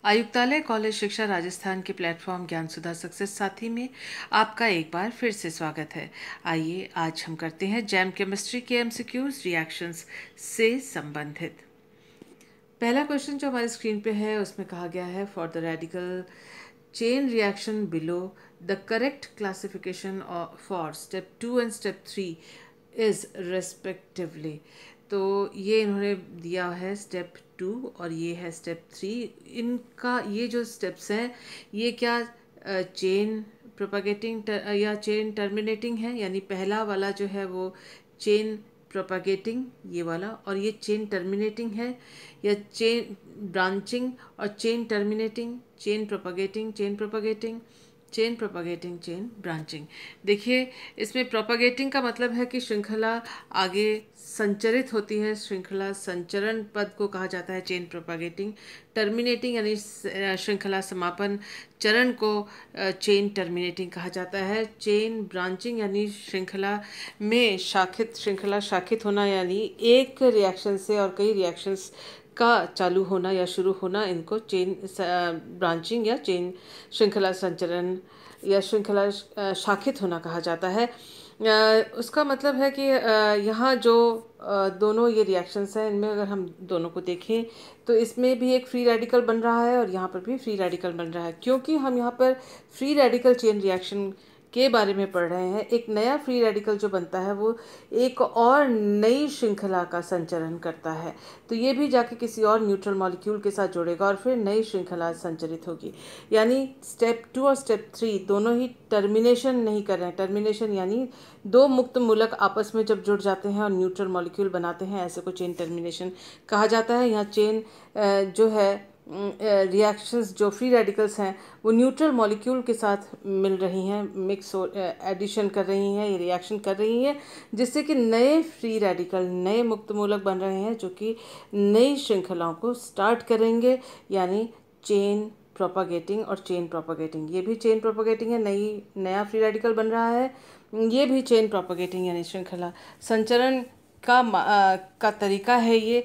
आयुक्तालय कॉलेज शिक्षा राजस्थान के प्लेटफॉर्म ज्ञान सुधा सक्सेस साथी में आपका एक बार फिर से स्वागत है। आइए आज हम करते हैं जैम केमिस्ट्री के एमसीक्यूज रिएक्शंस से संबंधित। पहला क्वेश्चन जो हमारी स्क्रीन पे है उसमें कहा गया है for the radical chain reaction below the correct classification for step 2 and step 3 is respectively. तो ये इन्होंने दिया है स्टेप 2 और ये है स्टेप 3। इनका ये जो स्टेप्स हैं ये क्या चेन प्रोपागेटिंग या चेन टर्मिनेटिंग है, यानी पहला वाला जो है वो चेन प्रोपागेटिंग ये वाला, और ये चेन टर्मिनेटिंग है या चेन ब्रांचिंग और chain terminating, chain propagating, chain propagating, chain propagating, chain branching. देखिए इसमें प्रोपागेटिंग का मतलब है कि श्रृंखला आगे संचरित होती है, श्रृंखला संचरण पद को कहा जाता है चेन प्रोपागेटिंग। टर्मिनेटिंग यानी श्रृंखला समापन चरण को चेन टर्मिनेटिंग कहा जाता है। चेन ब्रांचिंग यानी श्रृंखला शाखित होना, यानी एक रिएक्शन से और कई रिएक्शंस का चालू होना या शुरू होना, इनको चेन ब्रांचिंग या चेन श्रृंखला संचरण या श्रृंखला शाखित होना कहा जाता है। उसका मतलब है कि यहाँ जो दोनों ये रिएक्शंस हैं इनमें अगर हम दोनों को देखें तो इसमें भी एक फ्री रेडिकल बन रहा है और यहाँ पर भी फ्री रेडिकल बन रहा है। क्योंकि हम यहाँ पर फ्री रेडिकल चेन रिएक्शन के बारे में पढ़ रहे हैं, एक नया फ्री रेडिकल जो बनता है वो एक और नई श्रृंखला का संचरण करता है, तो ये भी जाके किसी और न्यूट्रल मॉलिक्यूल के साथ जुड़ेगा और फिर नई श्रृंखला संचरित होगी। यानी स्टेप 2 और स्टेप 3 दोनों ही टर्मिनेशन नहीं कर रहे हैं। टर्मिनेशन यानी दो मुक्त मूलक आपस में जब जुड़ जाते हैं और न्यूट्रल मॉलिक्यूल बनाते हैं, ऐसे को चेन टर्मिनेशन कहा जाता है। यहाँ चेन जो है रिएक्शंस जो फ्री रेडिकल्स हैं वो न्यूट्रल मॉलिक्यूल के साथ मिल रही हैं, मिक्स एडिशन कर रही हैं, ये रिएक्शन कर रही हैं, जिससे कि नए फ्री रेडिकल, नए मुक्त मूलक बन रहे हैं जो कि नई श्रृंखलाओं को स्टार्ट करेंगे, यानी चेन प्रोपागेटिंग और चेन प्रोपागेटिंग। ये भी चेन प्रोपागेटिंग है, नया फ्री रेडिकल बन रहा है। ये भी चेन प्रोपागेटिंग यानी श्रृंखला संचरण का तरीका है, ये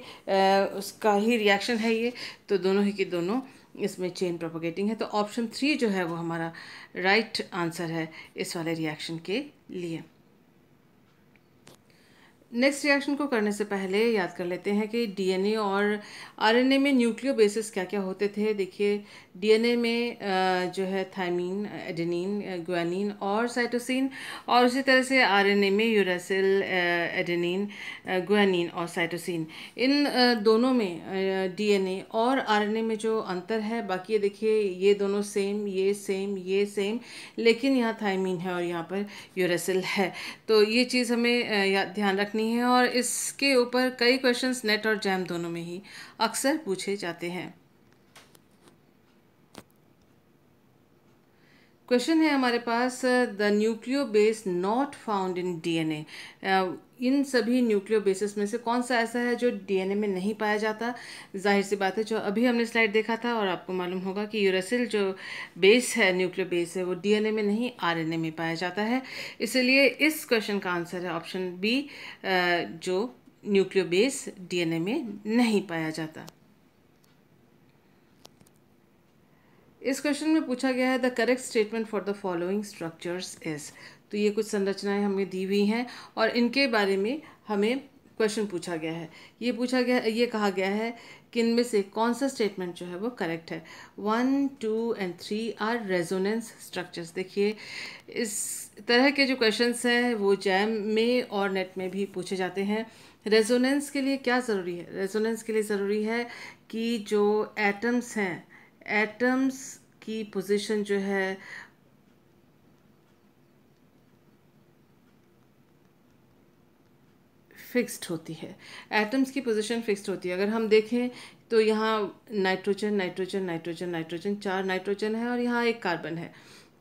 उसका ही रिएक्शन है ये। तो दोनों ही के दोनों इसमें चेन प्रोपोगेटिंग है। तो ऑप्शन 3 जो है वो हमारा राइट आंसर है इस वाले रिएक्शन के लिए। नेक्स्ट रिएक्शन को करने से पहले याद कर लेते हैं कि डीएनए और आरएनए में न्यूक्लियोबेसिस क्या क्या होते थे। देखिए डीएनए में जो है थायमीन, एडेनिन, ग्वानिन और साइटोसिन, और उसी तरह से आरएनए में यूरेसिल, एडेनिन, ग्वानिन और साइटोसिन। इन दोनों में डीएनए और आरएनए में जो अंतर है, बाकी ये देखिए ये दोनों सेम, ये सेम, ये सेम, लेकिन यहाँ थायमीन है और यहाँ पर यूरेसिल है। तो ये चीज़ हमें ध्यान रखनी है और इसके ऊपर कई क्वेश्चंस नेट और जैम दोनों में ही अक्सर पूछे जाते हैं। क्वेश्चन है हमारे पास the nucleobase not found in DNA. इन सभी न्यूक्लियो बेसिस में से कौन सा ऐसा है जो डीएनए में नहीं पाया जाता। जाहिर सी बात है, जो अभी हमने स्लाइड देखा था और आपको मालूम होगा कि यूरेसिल जो बेस है, न्यूक्लियो बेस है, वो डीएनए में नहीं आरएनए में पाया जाता है। इसलिए इस क्वेश्चन का आंसर है ऑप्शन बी, जो न्यूक्लियो बेस डीएनए में नहीं पाया जाता। इस क्वेश्चन में पूछा गया है the correct statement for the following structures is. तो ये कुछ संरचनाएं हमें दी हुई हैं और इनके बारे में हमें क्वेश्चन पूछा गया है। ये कहा गया है कि इनमें से कौन सा स्टेटमेंट जो है वो करेक्ट है। 1, 2 एंड 3 आर रेजोनेंस स्ट्रक्चर्स। देखिए इस तरह के जो क्वेश्चंस हैं वो जैम में और नेट में भी पूछे जाते हैं। रेजोनेंस के लिए क्या ज़रूरी है? रेजोनेंस के लिए ज़रूरी है कि जो एटम्स हैं, एटम्स की पोजीशन जो है फिक्स्ड होती है। एटम्स की पोजीशन फिक्स्ड होती है। अगर हम देखें तो यहाँ nitrogen, nitrogen, nitrogen, nitrogen, 4 nitrogen है और यहाँ एक कार्बन है।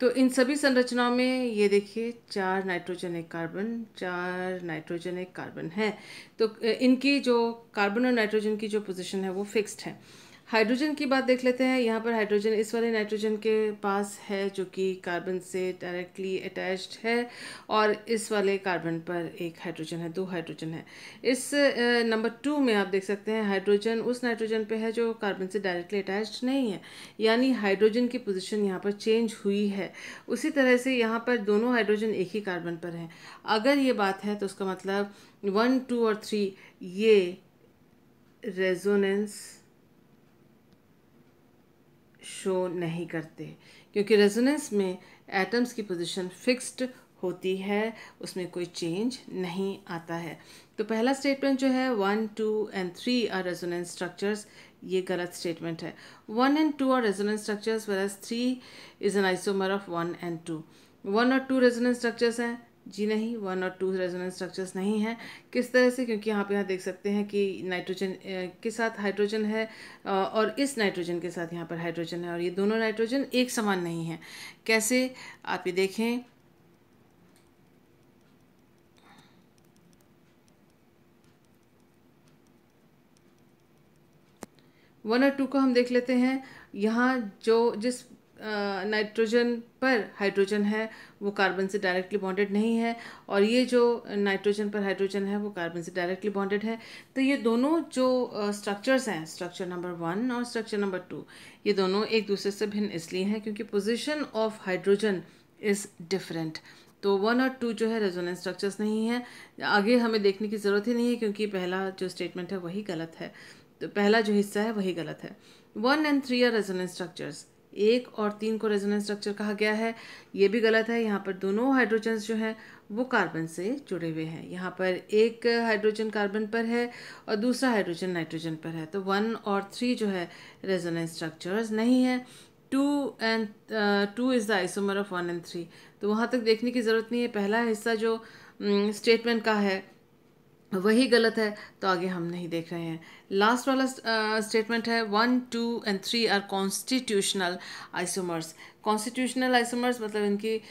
तो इन सभी संरचनाओं में ये देखिए 4 नाइट्रोजन, एक कार्बन, 4 नाइट्रोजन, एक कार्बन है। तो इनकी जो कार्बन और नाइट्रोजन की जो पोजीशन है वो फिक्स्ड है। हाइड्रोजन की बात देख लेते हैं। यहाँ पर हाइड्रोजन इस वाले नाइट्रोजन के पास है जो कि कार्बन से डायरेक्टली अटैच्ड है, और इस वाले कार्बन पर एक हाइड्रोजन है, 2 हाइड्रोजन है। इस नंबर 2 में आप देख सकते हैं हाइड्रोजन उस नाइट्रोजन पे है जो कार्बन से डायरेक्टली अटैच्ड नहीं है, यानी हाइड्रोजन की पोजीशन यहाँ पर चेंज हुई है। उसी तरह से यहाँ पर दोनों हाइड्रोजन एक ही कार्बन पर हैं। अगर ये बात है तो उसका मतलब 1, 2 और 3 ये रेजोनेंस शो नहीं करते, क्योंकि रेजोनेंस में एटम्स की पोजीशन फिक्स्ड होती है, उसमें कोई चेंज नहीं आता है। तो पहला स्टेटमेंट जो है 1, 2 एंड 3 आर रेजोनेंस स्ट्रक्चर्स, ये गलत स्टेटमेंट है। 1 and 2 R resonance structures whereas 3 is an isomer of 1 and 2। 1 और 2 रेजोनेंस स्ट्रक्चर्स हैं? जी नहीं, 1 और 2 रेजोनेंस स्ट्रक्चर्स नहीं हैं। किस तरह से? क्योंकि यहाँ देख सकते हैं कि नाइट्रोजन के साथ हाइड्रोजन है, और इस नाइट्रोजन के साथ यहाँ पर हाइड्रोजन है, और ये दोनों नाइट्रोजन एक समान नहीं है। कैसे? आप ये देखें, वन और टू को हम देख लेते हैं। यहाँ जो जिस नाइट्रोजन पर हाइड्रोजन है वो कार्बन से डायरेक्टली बॉन्डेड नहीं है, और ये जो नाइट्रोजन पर हाइड्रोजन है वो कार्बन से डायरेक्टली बॉन्डेड है। तो ये दोनों जो स्ट्रक्चर्स हैं, स्ट्रक्चर नंबर 1 और स्ट्रक्चर नंबर 2, ये दोनों एक दूसरे से भिन्न इसलिए हैं क्योंकि position of hydrogen is different. तो 1 और 2 जो है रेजोनेंस स्ट्रक्चर्स नहीं है। आगे हमें देखने की ज़रूरत ही नहीं है क्योंकि पहला जो स्टेटमेंट है वही गलत है, तो पहला जो हिस्सा है वही गलत है। 1 एंड 3 आर रेजोनेंस स्ट्रक्चर्स, 1 और 3 को रेजोनेंस स्ट्रक्चर कहा गया है, ये भी गलत है। यहाँ पर दोनों हाइड्रोजन्स जो हैं वो कार्बन से जुड़े हुए हैं। यहाँ पर एक हाइड्रोजन कार्बन पर है और दूसरा हाइड्रोजन नाइट्रोजन पर है, तो 1 और 3 जो है रेजोनेंस स्ट्रक्चर्स नहीं है। 2 is the isomer of 1 and 3, तो वहाँ तक देखने की ज़रूरत नहीं है। पहला हिस्सा जो स्टेटमेंट का है वही गलत है, तो आगे हम नहीं देख रहे हैं। लास्ट वाला स्टेटमेंट है 1, 2 and 3 are constitutional isomers. Constitutional isomers मतलब इनकी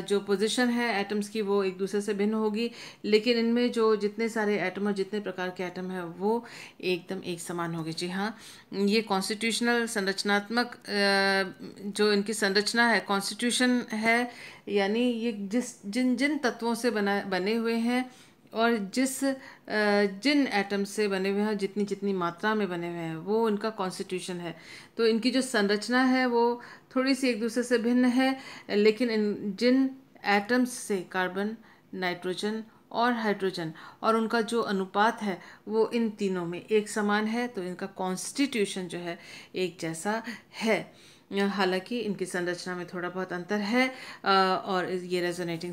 जो पोजीशन है एटम्स की वो एक दूसरे से भिन्न होगी, लेकिन इनमें जो जितने सारे एटम और जितने प्रकार के एटम हैं वो एकदम एक समान होंगे। जी हाँ, ये कॉन्स्टिट्यूशनल संरचनात्मक जो इनकी संरचना है, कॉन्स्टिट्यूशन है, यानी ये जिन जिन तत्वों से बने हुए हैं और जिन एटम्स से बने हुए हैं, जितनी जितनी मात्रा में बने हुए हैं, वो इनका कॉन्स्टिट्यूशन है। तो इनकी जो संरचना है वो थोड़ी सी एक दूसरे से भिन्न है, लेकिन जिन एटम्स से कार्बन, नाइट्रोजन और हाइड्रोजन और उनका जो अनुपात है वो इन तीनों में एक समान है, तो इनका कॉन्स्टिट्यूशन जो है एक जैसा है। हालांकि इनकी संरचना में थोड़ा बहुत अंतर है, और ये रेजोनेटिंग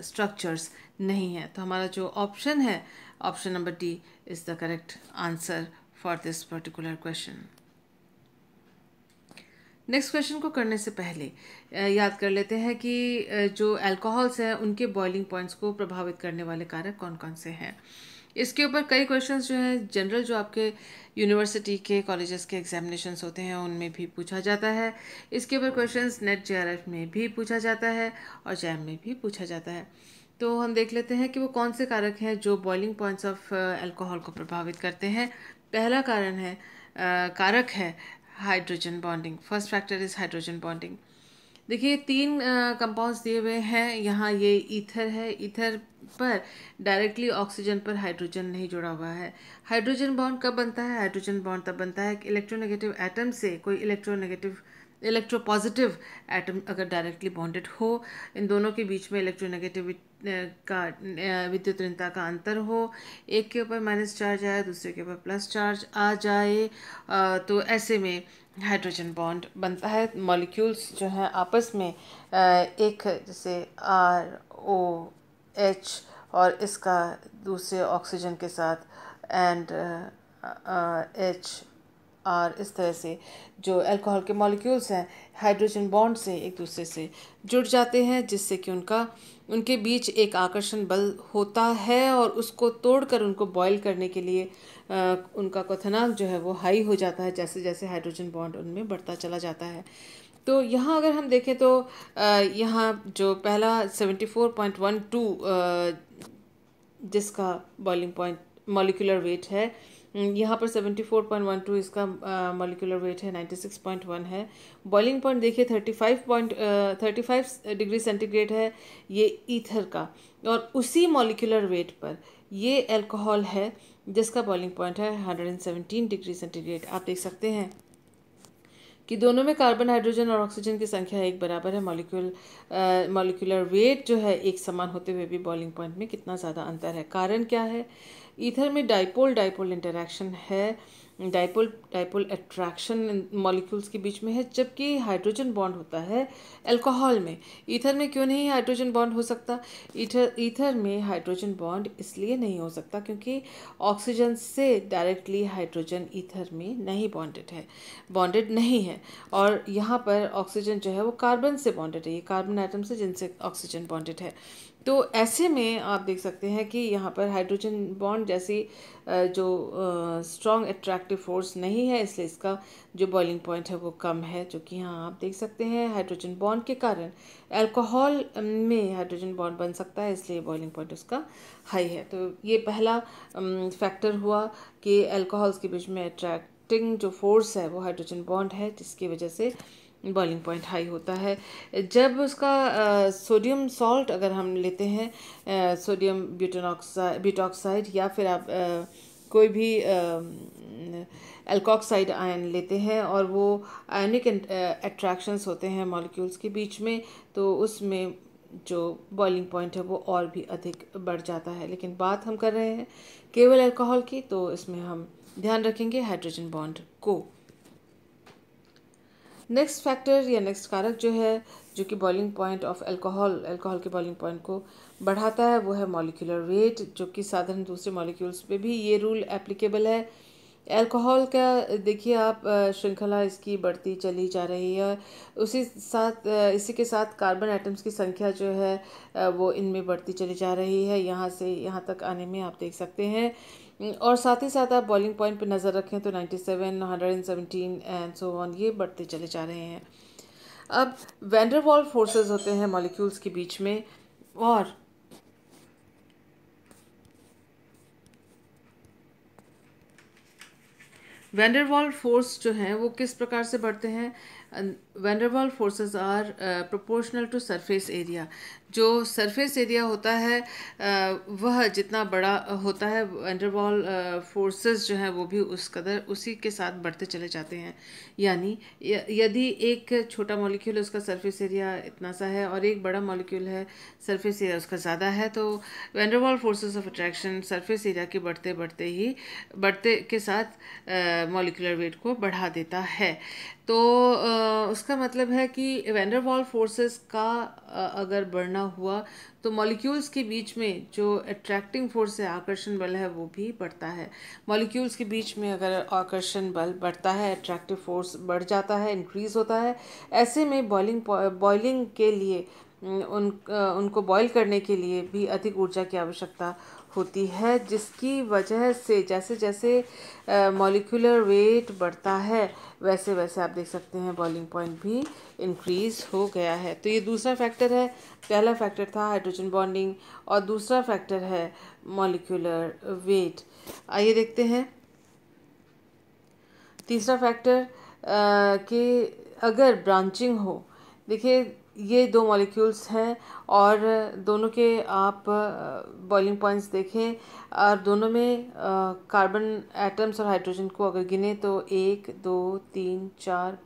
स्ट्रक्चर्स नहीं है। तो हमारा जो ऑप्शन है, option number D is the correct answer for this particular question. Next question को करने से पहले याद कर लेते हैं कि जो अल्कोहल्स हैं उनके बॉइलिंग पॉइंट्स को प्रभावित करने वाले कारक कौन कौन से हैं। इसके ऊपर कई क्वेश्चंस जो हैं जनरल जो आपके यूनिवर्सिटी के कॉलेजेस के एग्जामिनेशंस होते हैं उनमें भी पूछा जाता है। इसके ऊपर क्वेश्चंस नेट जेआरएफ में भी पूछा जाता है और जैम में भी पूछा जाता है। तो हम देख लेते हैं कि वो कौन से कारक हैं जो बॉइलिंग पॉइंट्स ऑफ अल्कोहल को प्रभावित करते हैं। पहला कारक है hydrogen bonding. First factor is hydrogen bonding. देखिए 3 कंपाउंड्स दिए हुए हैं। यहाँ ये ईथर है, ईथर पर डायरेक्टली ऑक्सीजन पर हाइड्रोजन नहीं जुड़ा हुआ है। हाइड्रोजन बॉन्ड कब बनता है? हाइड्रोजन बॉन्ड तब बनता है कि इलेक्ट्रोनेगेटिव एटम से कोई इलेक्ट्रोपॉजिटिव एटम अगर डायरेक्टली बॉन्डेड हो, इन दोनों के बीच में इलेक्ट्रोनेगेटिव का विद्युत ऋणता का अंतर हो, एक के ऊपर माइनस चार्ज आए दूसरे के ऊपर प्लस चार्ज आ जाए, तो ऐसे में हाइड्रोजन बॉन्ड बनता है। मॉलिक्यूल्स जो हैं आपस में एक जैसे ROH और इसका दूसरे ऑक्सीजन के साथ एंड और इस तरह से जो अल्कोहल के मॉलिक्यूल्स हैं हाइड्रोजन बॉन्ड से एक दूसरे से जुड़ जाते हैं, जिससे कि उनके बीच एक आकर्षण बल होता है और उसको तोड़कर उनको बॉयल करने के लिए उनका क्वथनांक जो है वो हाई हो जाता है जैसे जैसे हाइड्रोजन बॉन्ड उनमें बढ़ता चला जाता है। तो यहाँ अगर हम देखें तो यहाँ जो पहला 74.12 जिसका बॉइलिंग पॉइंट मॉलिक्यूलर वेट है यहाँ पर 74.12 इसका मॉलिक्यूलर वेट है, 96.1 है। बॉइलिंग पॉइंट देखिए 35 डिग्री सेंटीग्रेड है ये ईथर का, और उसी मॉलिक्यूलर वेट पर ये अल्कोहल है जिसका बॉइलिंग पॉइंट है 117 डिग्री सेंटीग्रेड। आप देख सकते हैं कि दोनों में कार्बन, हाइड्रोजन और ऑक्सीजन की संख्या एक बराबर है। मॉलिक्यूलर वेट जो है एक समान होते हुए भी बॉइलिंग पॉइंट में कितना ज़्यादा अंतर है। कारण क्या है? ईथर में डाइपोल डाइपोल इंटरैक्शन है, डाइपोल डाइपोल अट्रैक्शन मॉलिक्यूल्स के बीच में है, जबकि हाइड्रोजन बॉन्ड होता है अल्कोहल में। ईथर में क्यों नहीं हाइड्रोजन बॉन्ड हो सकता? ईथर में हाइड्रोजन बॉन्ड इसलिए नहीं हो सकता क्योंकि ऑक्सीजन से डायरेक्टली हाइड्रोजन ईथर में नहीं बॉन्डेड नहीं है, और यहाँ पर ऑक्सीजन जो है वो कार्बन से बॉन्डेड है, ये कार्बन एटम से जिनसे ऑक्सीजन बॉन्डेड है। तो ऐसे में आप देख सकते हैं कि यहाँ पर हाइड्रोजन बॉन्ड जैसी जो स्ट्रॉन्ग अट्रैक्टिव फोर्स नहीं है, इसलिए इसका जो बॉइलिंग पॉइंट है वो कम है, जो कि यहाँ आप देख सकते हैं हाइड्रोजन बॉन्ड के कारण अल्कोहल में हाइड्रोजन बॉन्ड बन सकता है, इसलिए बॉइलिंग पॉइंट उसका हाई है। तो ये पहला फैक्टर हुआ कि अल्कोहल्स के बीच में अट्रैक्टिंग जो फोर्स है वो हाइड्रोजन बॉन्ड है, जिसकी वजह से बॉइलिंग पॉइंट हाई होता है। जब उसका सोडियम सॉल्ट अगर हम लेते हैं, सोडियम ब्यूटॉक्साइड या फिर आप कोई भी एल्कोक्साइड आयन लेते हैं और वो आयनिक अट्रैक्शंस होते हैं मॉलिक्यूल्स के बीच में, तो उसमें जो बॉइलिंग पॉइंट है वो और भी अधिक बढ़ जाता है। लेकिन बात हम कर रहे हैं केवल अल्कोहल की, तो इसमें हम ध्यान रखेंगे हाइड्रोजन बॉन्ड को। नेक्स्ट फैक्टर या नेक्स्ट कारक जो है, जो कि बॉइलिंग पॉइंट ऑफ अल्कोहल के बॉइलिंग पॉइंट को बढ़ाता है, वो है मॉलिक्यूलर वेट, जो कि साधारण दूसरे मॉलिक्यूल्स पे भी ये रूल एप्लीकेबल है। अल्कोहल का देखिए आप श्रृंखला इसकी बढ़ती चली जा रही है, इसी के साथ कार्बन एटम्स की संख्या जो है वो इनमें बढ़ती चली जा रही है, यहाँ से यहाँ तक आने में आप देख सकते हैं। और साथ ही साथ आप बॉइलिंग पॉइंट पे नज़र रखें तो 97, 117 एंड सो ऑन ये बढ़ते चले जा रहे हैं। अब वैन डर वाल्स फोर्सेस होते हैं मॉलिक्यूल्स के बीच में, और वैन डर वाल्स फोर्स जो हैं वो किस प्रकार से बढ़ते हैं? Van der Waals forces are proportional to surface area. जो सरफेस एरिया होता है वह जितना बड़ा होता है, वैन डर वाल्स फोर्सेस जो हैं वो भी उस कदर उसी के साथ बढ़ते चले जाते हैं। यानी यदि एक छोटा मॉलिक्यूल है उसका सरफेस एरिया इतना सा है और एक बड़ा मॉलिक्यूल है सरफेस एरिया उसका ज़्यादा है, तो van der Waals forces of attraction surface area के बढ़ते के साथ मॉलिक्यूलर वेट को बढ़ा देता है। तो उसका मतलब है कि वैन डर वाल्स फोर्सेस का अगर बढ़ना हुआ तो मॉलिक्यूल्स के बीच में जो अट्रैक्टिंग फोर्स है, आकर्षण बल है, वो भी बढ़ता है। मॉलिक्यूल्स के बीच में अगर आकर्षण बल बढ़ता है, अट्रैक्टिव फोर्स बढ़ जाता है, इंक्रीज होता है, ऐसे में बॉइलिंग के लिए उनको बॉईल करने के लिए भी अधिक ऊर्जा की आवश्यकता होती है, जिसकी वजह से जैसे जैसे मॉलिक्यूलर वेट बढ़ता है वैसे वैसे आप देख सकते हैं बॉइलिंग पॉइंट भी इंक्रीज हो गया है। तो ये दूसरा फैक्टर है। पहला फैक्टर था हाइड्रोजन बॉन्डिंग और दूसरा फैक्टर है मॉलिक्यूलर वेट। आइए देखते हैं तीसरा फैक्टर कि अगर ब्रांचिंग हो। देखिए ये दो मॉलिक्यूल्स हैं और दोनों के आप बॉइलिंग पॉइंट्स देखें और दोनों में कार्बन एटम्स और हाइड्रोजन को अगर गिने तो 1 2 3 4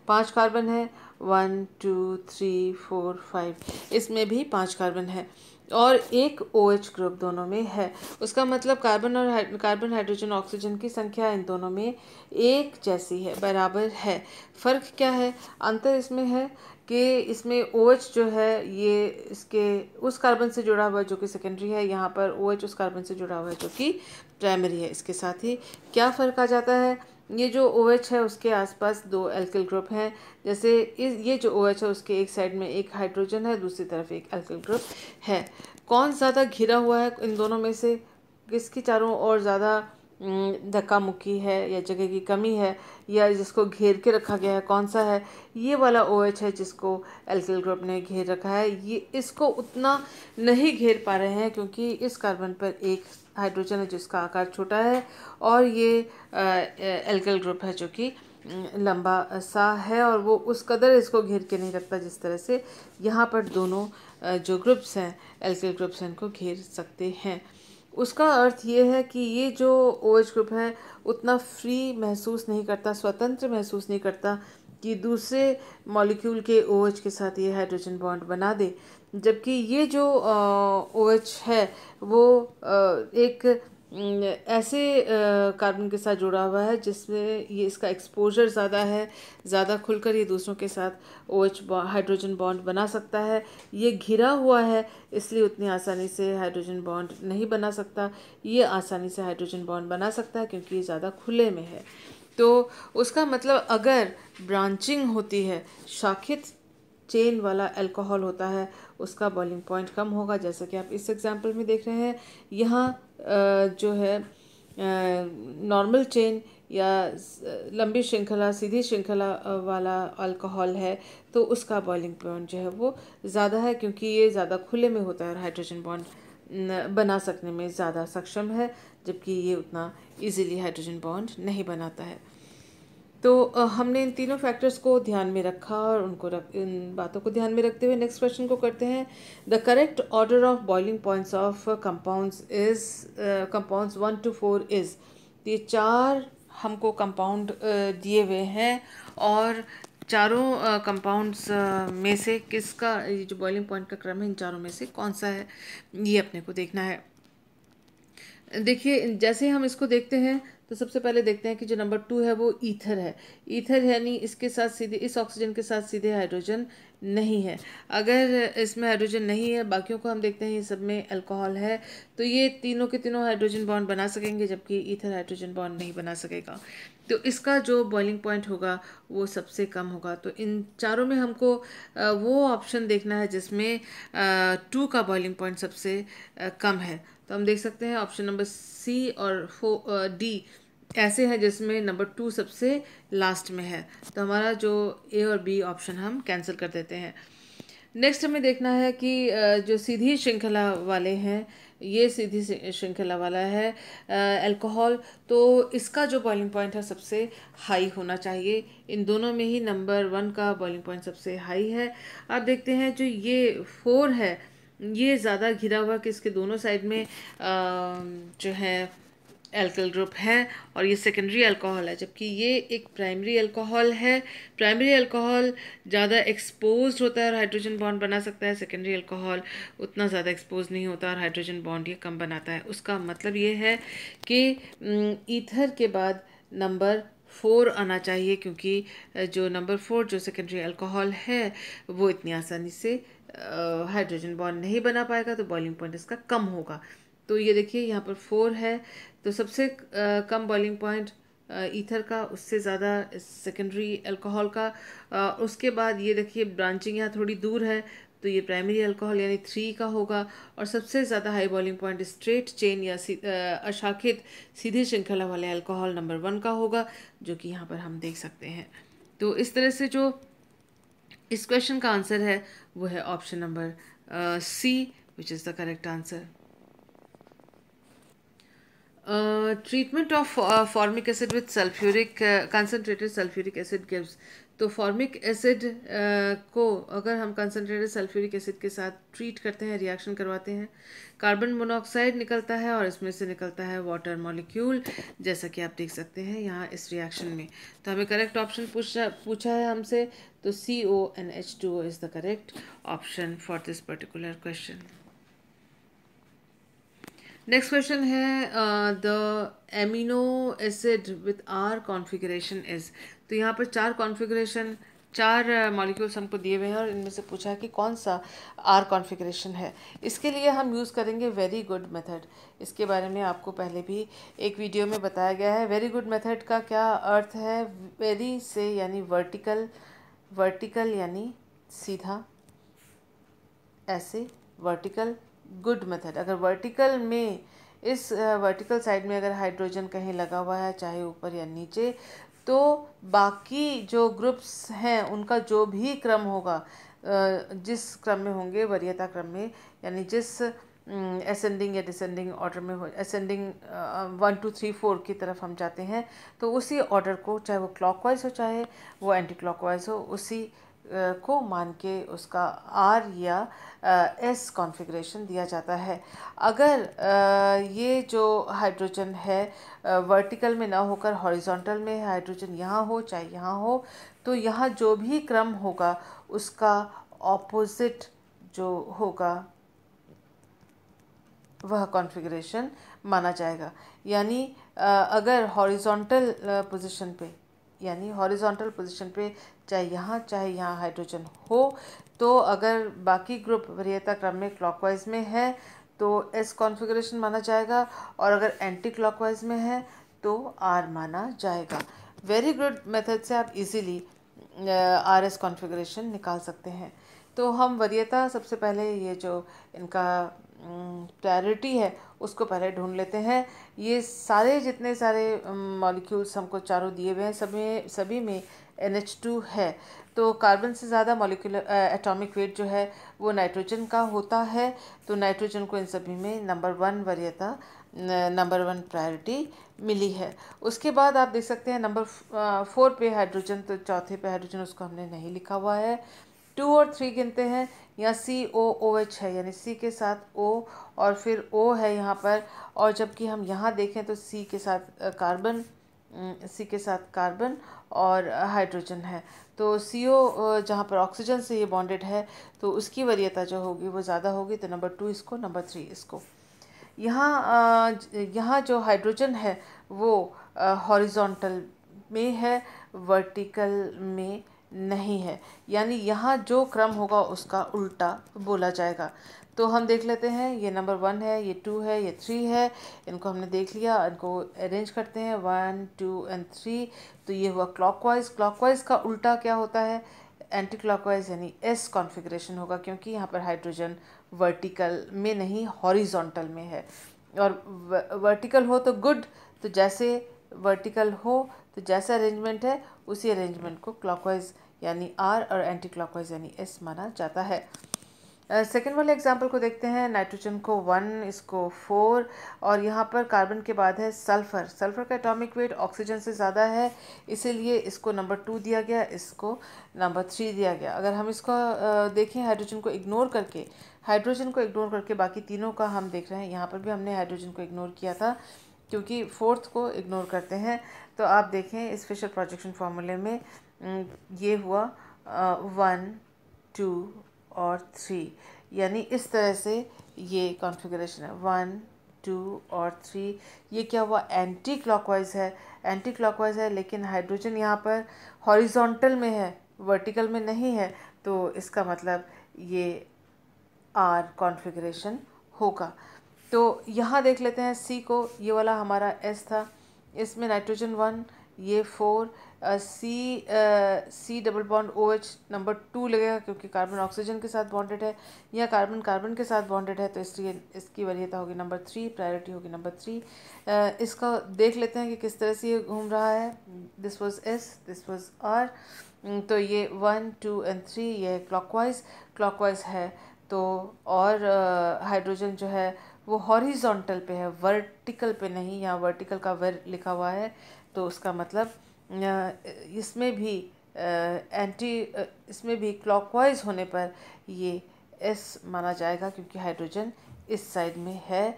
5 कार्बन है। 1 2 3 4 5 इसमें भी 5 कार्बन है और एक OH ग्रुप दोनों में है। उसका मतलब कार्बन हाइड्रोजन ऑक्सीजन की संख्या इन दोनों में एक जैसी है, बराबर है। फ़र्क क्या है? अंतर इसमें है कि इसमें OH जो है ये इसके उस कार्बन से जुड़ा हुआ है जो कि सेकेंडरी है, यहाँ पर OH उस कार्बन से जुड़ा हुआ है जो कि प्राइमरी है। इसके साथ ही क्या फ़र्क आ जाता है? ये जो OH है उसके आसपास दो एल्किल ग्रुप हैं। जैसे ये जो OH है उसके एक साइड में एक हाइड्रोजन है, दूसरी तरफ एक एल्किल ग्रुप है। कौन ज़्यादा घिरा हुआ है इन दोनों में से? किसकी चारों ओर ज़्यादा धक्का मुक्की है या जगह की कमी है या जिसको घेर के रखा गया है कौन सा है, ये वाला OH है जिसको एल्किल ग्रुप ने घेर रखा है। ये इसको उतना नहीं घेर पा रहे हैं क्योंकि इस कार्बन पर एक हाइड्रोजन है जिसका आकार छोटा है और ये एल्किल ग्रुप है जो कि लंबा सा है और वो उस कदर इसको घेर के नहीं रखता जिस तरह से यहाँ पर दोनों जो ग्रुप्स हैं एल्किल ग्रुप्स हैं इनको घेर सकते हैं। उसका अर्थ ये है कि ये जो OH ग्रुप है उतना फ्री महसूस नहीं करता, स्वतंत्र महसूस नहीं करता कि दूसरे मॉलिक्यूल के OH के साथ ये हाइड्रोजन बॉन्ड बना दे, जबकि ये जो OH है वो एक ऐसे कार्बन के साथ जुड़ा हुआ है जिसमें ये इसका एक्सपोजर ज़्यादा है, ज़्यादा खुलकर ये दूसरों के साथ OH हाइड्रोजन बॉन्ड बना सकता है। ये घिरा हुआ है इसलिए उतनी आसानी से हाइड्रोजन बॉन्ड नहीं बना सकता, ये आसानी से हाइड्रोजन बॉन्ड बना सकता है क्योंकि ये ज़्यादा खुले में है। तो उसका मतलब अगर ब्रांचिंग होती है, शाखित चेन वाला अल्कोहल होता है, उसका बॉइलिंग पॉइंट कम होगा, जैसा कि आप इस एग्जांपल में देख रहे हैं। यहाँ जो है नॉर्मल चेन या लंबी श्रृंखला सीधी श्रृंखला वाला अल्कोहल है तो उसका बॉइलिंग पॉइंट जो है वो ज़्यादा है क्योंकि ये ज़्यादा खुले में होता है और हाइड्रोजन बॉन्ड बना सकने में ज़्यादा सक्षम है, जबकि ये उतना इजीली हाइड्रोजन बॉन्ड नहीं बनाता है। तो हमने इन तीनों फैक्टर्स को ध्यान में रखा और इन बातों को ध्यान में रखते हुए नेक्स्ट क्वेश्चन को करते हैं। The correct order of boiling points of compounds is compounds 1 to 4 is. ये 4 हमको कंपाउंड दिए हुए हैं और चारों कंपाउंड्स में से किसका ये जो बॉइलिंग पॉइंट का क्रम है इन चारों में से कौन सा है ये अपने को देखना है। देखिए जैसे हम इसको देखते हैं तो सबसे पहले देखते हैं कि जो नंबर 2 है वो ईथर है। ईथर यानी इसके साथ सीधे इस ऑक्सीजन के साथ सीधे हाइड्रोजन नहीं है। अगर इसमें हाइड्रोजन नहीं है, बाकियों को हम देखते हैं ये सब में अल्कोहल है, तो ये तीनों के तीनों हाइड्रोजन बॉन्ड बना सकेंगे, जबकि ईथर हाइड्रोजन बॉन्ड नहीं बना सकेगा। तो इसका जो बॉइलिंग पॉइंट होगा वो सबसे कम होगा। तो इन चारों में हमको वो ऑप्शन देखना है जिसमें 2 का बॉइलिंग पॉइंट सबसे कम है। तो हम देख सकते हैं ऑप्शन नंबर C और D ऐसे हैं जिसमें नंबर 2 सबसे लास्ट में है। तो हमारा जो A और B ऑप्शन हम कैंसिल कर देते हैं। नेक्स्ट हमें देखना है कि जो सीधी श्रृंखला वाले हैं, ये सीधी श्रृंखला वाला है अल्कोहल, तो इसका जो बॉइलिंग पॉइंट है सबसे हाई होना चाहिए। इन दोनों में ही नंबर 1 का बॉइलिंग पॉइंट सबसे हाई है। अब देखते हैं जो ये 4 है ये ज़्यादा घिरा हुआ कि इसके दोनों साइड में जो है एल्किल ग्रुप है और ये सेकेंडरी अल्कोहल है, जबकि ये एक प्राइमरी अल्कोहल है। प्राइमरी अल्कोहल ज़्यादा एक्सपोज्ड होता है और हाइड्रोजन बॉन्ड बना सकता है, सेकेंडरी अल्कोहल उतना ज़्यादा एक्सपोज नहीं होता और हाइड्रोजन बॉन्ड ये कम बनाता है। उसका मतलब ये है कि ईथर के बाद नंबर 4 आना चाहिए क्योंकि जो नंबर 4 जो सेकेंडरी अल्कोहल है वो इतनी आसानी से हाइड्रोजन बॉन्ड नहीं बना पाएगा, तो बॉइलिंग पॉइंट इसका कम होगा। तो ये देखिए यहाँ पर 4 है, तो सबसे कम बॉइलिंग पॉइंट ईथर का, उससे ज़्यादा सेकेंडरी अल्कोहल का। उसके बाद ये देखिए ब्रांचिंग यहाँ थोड़ी दूर है तो ये प्राइमरी अल्कोहल यानी 3 का होगा और सबसे ज़्यादा high boiling point straight chain या अशाखित सीधी श्रृंखला वाले अल्कोहल नंबर 1 का होगा, जो कि यहाँ पर हम देख सकते हैं। तो इस तरह से जो इस क्वेश्चन का आंसर है वो है option number C, which is the correct answer. Treatment of formic acid with sulphuric concentrated sulphuric acid gives. तो फॉर्मिक एसिड को अगर हम कंसनट्रेटेड सल्फ्यूरिक एसिड के साथ ट्रीट करते हैं, रिएक्शन करवाते हैं, कार्बन मोनोऑक्साइड निकलता है और इसमें से निकलता है वाटर मॉलिक्यूल, जैसा कि आप देख सकते हैं यहाँ इस रिएक्शन में। तो हमें करेक्ट ऑप्शन पूछा है हमसे, तो CONH2O is the correct option for this particular question. Next question है the amino acid with R configuration is. तो यहाँ पर 4 कॉन्फ़िगरेशन 4 मॉलिक्यूल्स हमको दिए हुए हैं और इनमें से पूछा है कि कौन सा R कॉन्फ़िगरेशन है। इसके लिए हम यूज़ करेंगे वेरी गुड मेथड। इसके बारे में आपको पहले भी एक वीडियो में बताया गया है। वेरी गुड मेथड का क्या अर्थ है? वेरी से यानी वर्टिकल, वर्टिकल यानी सीधा, ऐसे वर्टिकल। गुड मेथड, अगर वर्टिकल में इस वर्टिकल साइड में अगर हाइड्रोजन कहीं लगा हुआ है, चाहे ऊपर या नीचे, तो बाकी जो ग्रुप्स हैं उनका जो भी क्रम होगा, जिस क्रम में होंगे वरीयता क्रम में, यानी जिस असेंडिंग या डिसेंडिंग ऑर्डर में हो, असेंडिंग 1 2 3 4 की तरफ हम जाते हैं, तो उसी ऑर्डर को, चाहे वो क्लॉकवाइज हो चाहे वो एंटी क्लॉकवाइज हो, उसी को मान के उसका आर या एस कॉन्फ़िगरेशन दिया जाता है। अगर ये जो हाइड्रोजन है वर्टिकल में ना होकर हॉरिजॉन्टल में, हाइड्रोजन यहाँ हो चाहे यहाँ हो, तो यहाँ जो भी क्रम होगा उसका ऑपोजिट जो होगा वह कॉन्फ़िगरेशन माना जाएगा। यानी अगर हॉरिजॉन्टल पोजीशन पे, यानी हॉरिजॉन्टल पोजीशन पे चाहे यहाँ हाइड्रोजन हो, तो अगर बाकी ग्रुप वरीयता क्रम में क्लॉकवाइज में है तो एस कॉन्फ़िगरेशन माना जाएगा, और अगर एंटी क्लॉकवाइज में है तो आर माना जाएगा। वेरी गुड मेथड से आप इजीली आर एस कॉन्फ़िगरेशन निकाल सकते हैं। तो हम वरीयता सबसे पहले ये जो इनका प्रायोरिटी है उसको पहले ढूंढ लेते हैं। ये सारे जितने सारे मॉलिक्यूल्स हमको चारों दिए हुए हैं, सभी में NH2 है, तो कार्बन से ज़्यादा मॉलिक्यूलर एटॉमिक वेट जो है वो नाइट्रोजन का होता है, तो नाइट्रोजन को इन सभी में नंबर 1 वरीयता, नंबर 1 प्रायोरिटी मिली है। उसके बाद आप देख सकते हैं नंबर 4 पे हाइड्रोजन, तो चौथे पे हाइड्रोजन उसको हमने नहीं लिखा हुआ है। 2 और 3 गिनते हैं, यहाँ COOH है, यानी C के साथ O और फिर O है यहाँ पर, और जबकि हम यहाँ देखें तो C के साथ कार्बन और हाइड्रोजन है, तो CO जहाँ पर ऑक्सीजन से ये बॉन्डेड है तो उसकी वरीयता जो होगी वो ज़्यादा होगी, तो नंबर 2 इसको, नंबर 3 इसको। यहाँ जो हाइड्रोजन है वो हॉरिजॉन्टल में है, वर्टिकल में नहीं है, यानी यहाँ जो क्रम होगा उसका उल्टा बोला जाएगा। तो हम देख लेते हैं, ये नंबर 1 है, ये 2 है, ये 3 है, इनको हमने देख लिया, इनको अरेंज करते हैं 1 2 एंड 3। तो ये हुआ क्लॉकवाइज। क्लॉकवाइज का उल्टा क्या होता है? एंटी क्लॉकवाइज, यानी एस कॉन्फ़िगरेशन होगा, क्योंकि यहाँ पर हाइड्रोजन वर्टिकल में नहीं हॉरिजॉन्टल में है। और वर्टिकल हो तो गुड, तो जैसे वर्टिकल हो तो जैसा अरेंजमेंट है उसी अरेंजमेंट को क्लॉकवाइज यानी आर और एंटी क्लॉकवाइज यानी एस माना जाता है। सेकेंड वाले एग्जाम्पल को देखते हैं। नाइट्रोजन को 1, इसको 4, और यहाँ पर कार्बन के बाद है सल्फ़र। सल्फ़र का एटॉमिक वेट ऑक्सीजन से ज़्यादा है, इसीलिए इसको नंबर 2 दिया गया, इसको नंबर 3 दिया गया। अगर हम इसको देखें हाइड्रोजन को इग्नोर करके बाकी तीनों का हम देख रहे हैं, यहाँ पर भी हमने हाइड्रोजन को इग्नोर किया था क्योंकि फोर्थ को इग्नोर करते हैं। तो आप देखें इस फिशर प्रोजेक्शन फार्मूले में ये हुआ 1 2 और 3, यानी इस तरह से ये कॉन्फ़िगरेशन है 1 2 और 3। ये क्या हुआ? एंटी क्लॉकवाइज है, लेकिन हाइड्रोजन यहाँ पर हॉरिजॉन्टल में है, वर्टिकल में नहीं है, तो इसका मतलब ये आर कॉन्फ़िगरेशन होगा। तो यहाँ देख लेते हैं सी को, ये वाला हमारा एस था, इसमें नाइट्रोजन 1, ये 4, C double bond OH number 2 लगेगा क्योंकि कार्बन ऑक्सीजन के साथ बॉन्डेड है, या कार्बन कार्बन के साथ बॉन्डेड है, तो इसलिए इसकी वरीयता होगी नंबर 3, प्रायोरिटी होगी नंबर 3। इसका देख लेते हैं कि किस तरह से ये घूम रहा है। This was S, this was R, तो ये 1 2 एंड 3 ये क्लॉकवाइज है। तो और हाइड्रोजन जो है वो हॉरिजॉन्टल पे है, वर्टिकल पे नहीं। यहाँ वर्टिकल का वर लिखा हुआ है, तो उसका मतलब इसमें भी क्लॉकवाइज होने पर ये एस माना जाएगा क्योंकि हाइड्रोजन इस साइड में है,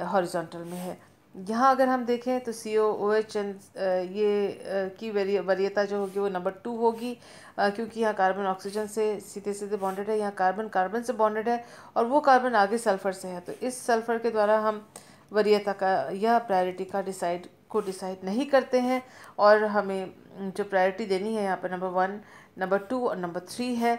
हॉरिजॉन्टल में है। यहाँ अगर हम देखें तो COOH ये की वरीयता जो होगी वो नंबर 2 होगी, क्योंकि यहाँ कार्बन ऑक्सीजन से सीधे सीधे बॉन्डेड है, यहाँ कार्बन कार्बन से बॉन्डेड है, और वो कार्बन आगे सल्फ़र से है। तो इस सल्फ़र के द्वारा हम वरीयता का या प्रायोरिटी का डिसाइड नहीं करते हैं, और हमें जो प्रायोरिटी देनी है यहाँ पर नंबर 1, नंबर 2 और नंबर 3 है।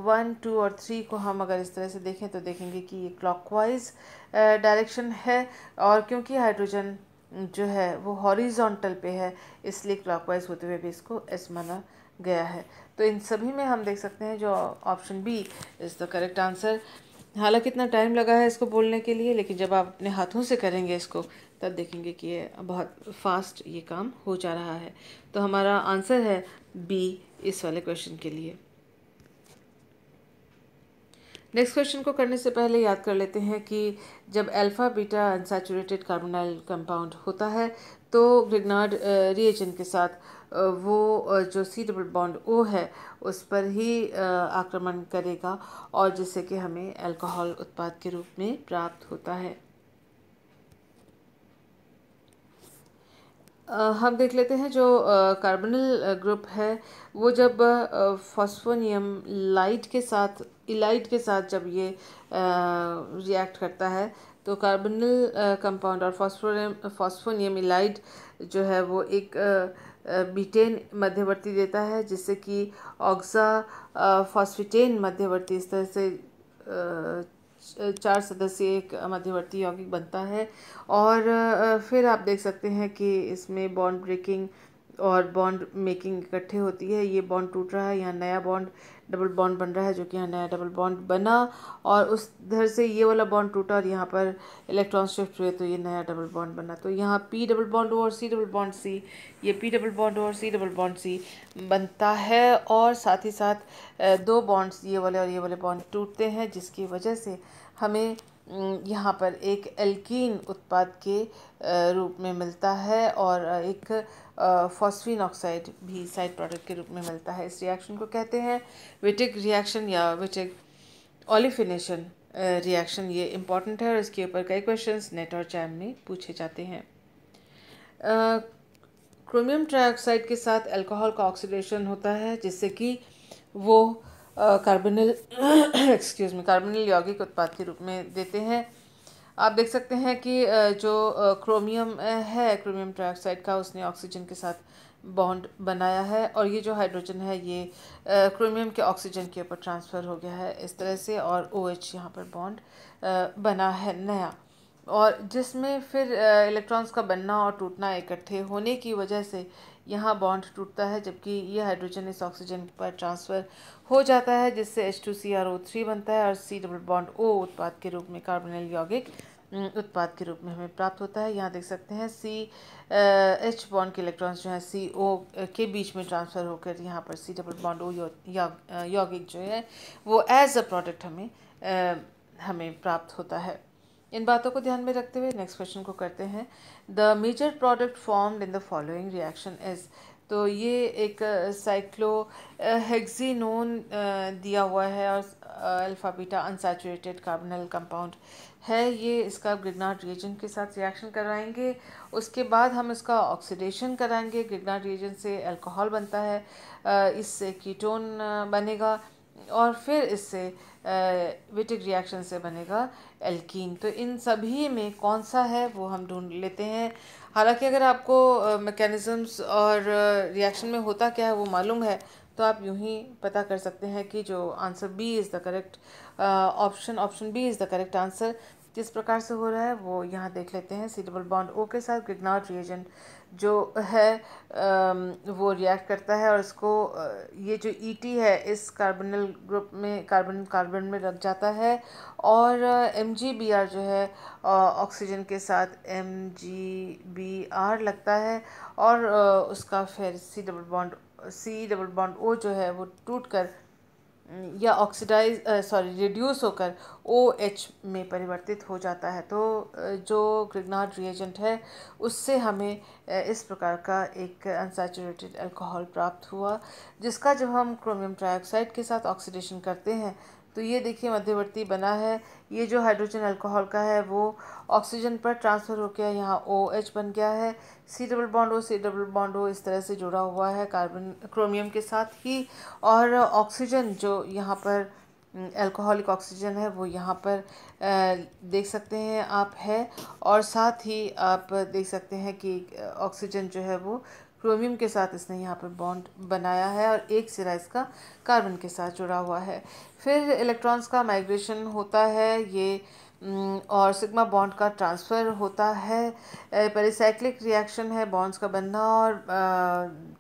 1 2 और 3 को हम अगर इस तरह से देखें तो देखेंगे कि ये क्लॉकवाइज डायरेक्शन है, और क्योंकि हाइड्रोजन जो है वो हॉरिजॉन्टल पे है, इसलिए क्लॉकवाइज होते हुए भी इसको एस माना गया है। तो इन सभी में हम देख सकते हैं जो option B is the correct answer हालांकि इतना टाइम लगा है इसको बोलने के लिए, लेकिन जब आप अपने हाथों से करेंगे इसको तब देखेंगे कि ये बहुत फास्ट ये काम हो जा रहा है। तो हमारा आंसर है बी इस वाले क्वेश्चन के लिए। नेक्स्ट क्वेश्चन को करने से पहले याद कर लेते हैं कि जब alpha beta unsaturated carbonyl compound होता है तो ग्रिग्नार्ड रिएजेंट के साथ वो जो सी डबल बॉन्ड ओ है उस पर ही आक्रमण करेगा और जिससे कि हमें अल्कोहल उत्पाद के रूप में प्राप्त होता है। हम देख लेते हैं जो कार्बोनिल ग्रुप है वो जब फॉस्फोनियम लाइट के साथ इलाइट के साथ जब ये रिएक्ट करता है तो कार्बोनिल कंपाउंड और फॉस्फोनियम इलाइड जो है वो एक बीटेन मध्यवर्ती देता है, जिससे कि ऑक्सा फॉस्फेटेन मध्यवर्ती इस तरह से 4 सदस्यीय एक मध्यवर्ती यौगिक बनता है। और फिर आप देख सकते हैं कि इसमें बॉन्ड ब्रेकिंग और बॉन्ड मेकिंग इकट्ठे होती है। ये बॉन्ड टूट रहा है, यहाँ नया बॉन्ड डबल बॉन्ड बन रहा है, जो कि यहाँ नया डबल बॉन्ड बना और उस इधर से ये वाला बॉन्ड टूटा और यहाँ पर इलेक्ट्रॉन शिफ्ट हुए तो ये नया डबल बॉन्ड बना। तो यहाँ पी डबल बॉन्ड ओ और सी डबल बॉन्ड सी, ये पी डबल बॉन्ड ओ और सी डबल बॉन्ड सी बनता है और साथ ही साथ दो बॉन्ड्स ये वाले और ये वाले बॉन्ड टूटते हैं, जिसकी वजह से हमें यहाँ पर एक एल्कीन उत्पाद के रूप में मिलता है और एक फॉस्फीन ऑक्साइड भी साइड प्रोडक्ट के रूप में मिलता है। इस रिएक्शन को कहते हैं विटिक रिएक्शन या विटिक ओलिफिनेशन रिएक्शन। ये इम्पॉर्टेंट है और इसके ऊपर कई क्वेश्चंस नेट और जैम में पूछे जाते हैं। क्रोमियम ट्राइऑक्साइड के साथ अल्कोहल का ऑक्सीडेशन होता है, जिससे कि वो कार्बोनिल कार्बोनिल यौगिक उत्पाद के रूप में देते हैं। आप देख सकते हैं कि जो क्रोमियम है क्रोमियम ट्राइऑक्साइड का, उसने ऑक्सीजन के साथ बॉन्ड बनाया है और ये जो हाइड्रोजन है ये क्रोमियम के ऑक्सीजन के ऊपर ट्रांसफ़र हो गया है इस तरह से, और OH यहाँ पर बॉन्ड बना है नया, और जिसमें फिर इलेक्ट्रॉन्स का बनना और टूटना इकट्ठे होने की वजह से यहाँ बॉन्ड टूटता है, जबकि ये हाइड्रोजन इस ऑक्सीजन पर ट्रांसफ़र हो जाता है, जिससे H2CrO3 बनता है और C डबल बॉन्ड O उत्पाद के रूप में कार्बोनिल यौगिक उत्पाद के रूप में हमें प्राप्त होता है। यहाँ देख सकते हैं H बॉन्ड के इलेक्ट्रॉन्स जो हैं CO के बीच में ट्रांसफ़र होकर यहाँ पर C डबल बॉन्ड O यौगिक जो है वो एज अ प्रोडक्ट हमें प्राप्त होता है। इन बातों को ध्यान में रखते हुए नेक्स्ट क्वेश्चन को करते हैं। The major product formed in the following reaction is, तो ये एक साइक्लोहेक्सिनोन दिया हुआ है और alpha beta unsaturated carbonyl compound है। ये इसका ग्रिग्नार्ड रिएजेंट के साथ रिएक्शन कराएंगे, उसके बाद हम इसका ऑक्सीडेशन कराएंगे। ग्रिग्नार्ड रिएजेंट से अल्कोहल बनता है, इससे कीटोन बनेगा और फिर इससे विटिक रिएक्शन से बनेगा एल्कीन। तो इन सभी में कौन सा है वो हम ढूंढ लेते हैं। हालांकि अगर आपको मैकेनिज़म्स और रिएक्शन में होता क्या है वो मालूम है तो आप यूं ही पता कर सकते हैं कि जो answer B is the correct option B is the correct answer. किस प्रकार से हो रहा है वो यहाँ देख लेते हैं। C डबल बॉन्ड O के साथ ग्रिग्नार्ड रिएजेंट जो है वो रिएक्ट करता है और इसको ये जो ET है इस कार्बोनिल ग्रुप में कार्बन में लग जाता है और MgBr जो है ऑक्सीजन के साथ MgBr लगता है और उसका फिर C डबल बॉन्ड O जो है वो टूट कर या रिड्यूस होकर OH में परिवर्तित हो जाता है। तो जो ग्रिग्नार्ड रिएजेंट है उससे हमें इस प्रकार का एक अनसैचुरेटेड अल्कोहल प्राप्त हुआ, जिसका जब हम क्रोमियम ट्राइऑक्साइड के साथ ऑक्सीडेशन करते हैं तो ये देखिए मध्यवर्ती बना है। ये जो हाइड्रोजन अल्कोहल का है वो ऑक्सीजन पर ट्रांसफ़र हो गया, यहाँ OH बन गया है। C डबल बॉन्ड O इस तरह से जुड़ा हुआ है क्रोमियम के साथ ही, और ऑक्सीजन जो यहाँ पर अल्कोहलिक ऑक्सीजन है वो यहाँ पर देख सकते हैं आप है, और साथ ही आप देख सकते हैं कि ऑक्सीजन जो है वो क्रोमियम के साथ इसने यहाँ पर बॉन्ड बनाया है और एक सिरा इसका कार्बन के साथ जुड़ा हुआ है। फिर इलेक्ट्रॉन्स का माइग्रेशन होता है ये और सिग्मा बॉन्ड का ट्रांसफ़र होता है। पेरिसाइक्लिक रिएक्शन है, बॉन्ड्स का बनना और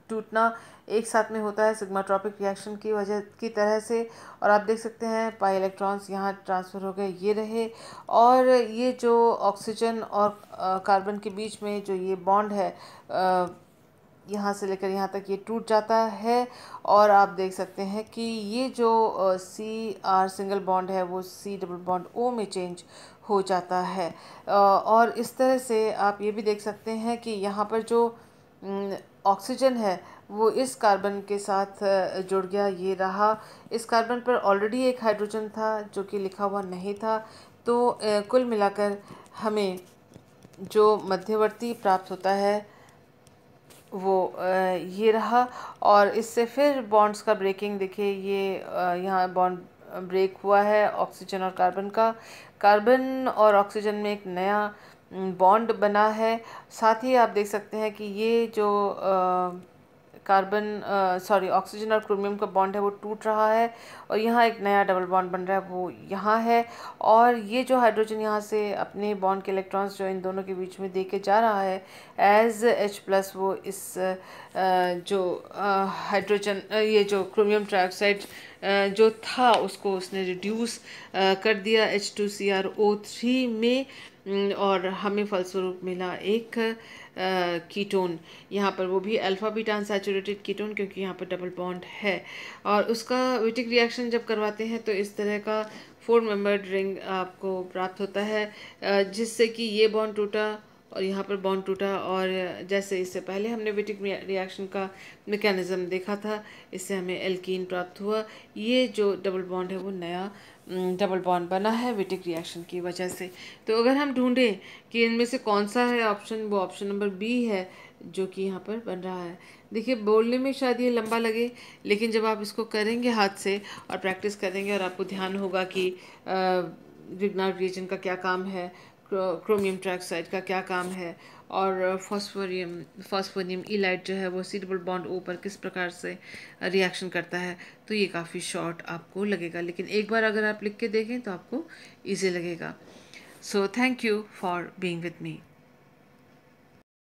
टूटना एक साथ में होता है सिग्माट्रॉपिक रिएक्शन की वजह की तरह से। और आप देख सकते हैं पाई इलेक्ट्रॉन्स यहाँ ट्रांसफ़र हो गए, ये रहे। और ये जो ऑक्सीजन और कार्बन के बीच में जो ये बॉन्ड है, यहाँ से लेकर यहाँ तक ये टूट जाता है। और आप देख सकते हैं कि ये जो CR सिंगल बॉन्ड है वो C डबल बॉन्ड O में चेंज हो जाता है। और इस तरह से आप ये भी देख सकते हैं कि यहाँ पर जो ऑक्सीजन है वो इस कार्बन के साथ जुड़ गया, ये रहा। इस कार्बन पर ऑलरेडी एक हाइड्रोजन था जो कि लिखा हुआ नहीं था। तो कुल मिलाकर हमें जो मध्यवर्ती प्राप्त होता है वो ये रहा। और इससे फिर बॉन्ड्स का ब्रेकिंग देखिए, ये यहाँ बॉन्ड ब्रेक हुआ है ऑक्सीजन और कार्बन का। कार्बन और ऑक्सीजन में एक नया बॉन्ड बना है। साथ ही आप देख सकते हैं कि ये जो ऑक्सीजन और क्रोमियम का बॉन्ड है वो टूट रहा है और यहाँ एक नया डबल बॉन्ड बन रहा है, वो यहाँ है। और ये जो हाइड्रोजन यहाँ से अपने बॉन्ड के इलेक्ट्रॉन्स जो इन दोनों के बीच में दे के जा रहा है एज H+, वो इस जो हाइड्रोजन ये जो क्रोमियम ट्राइऑक्साइड जो था उसको उसने रिड्यूस कर दिया H2CrO3 में। और हमें फलस्वरूप मिला एक कीटोन, यहाँ पर वो भी अल्फा बीटा अनसैचुरेटेड कीटोन, क्योंकि यहाँ पर डबल बॉन्ड है। और उसका विटिक रिएक्शन जब करवाते हैं तो इस तरह का 4 मेंबर्ड रिंग आपको प्राप्त होता है, जिससे कि ये बॉन्ड टूटा और यहाँ पर बॉन्ड टूटा। और जैसे इससे पहले हमने विटिक रिएक्शन का मैकेनिज्म देखा था, इससे हमें एल्कीन प्राप्त हुआ। ये जो डबल बॉन्ड है वो नया डबल बॉन्ड बना है विटिक रिएक्शन की वजह से। तो अगर हम ढूंढें कि इनमें से कौन सा है ऑप्शन, वो ऑप्शन नंबर बी है जो कि यहाँ पर बन रहा है। देखिए बोलने में शायद ये लंबा लगे, लेकिन जब आप इसको करेंगे हाथ से और प्रैक्टिस करेंगे और आपको ध्यान होगा कि विग्नार्ड रिएजेंट का क्या काम है, क्रोमियम ट्राइऑक्साइड का क्या काम है, और फॉस्फोनियम इलाइट जो है वो C डबल बॉन्ड O पर किस प्रकार से रिएक्शन करता है, तो ये काफ़ी शॉर्ट आपको लगेगा। लेकिन एक बार अगर आप लिख के देखें तो आपको ईजी लगेगा। So thank you for being with me.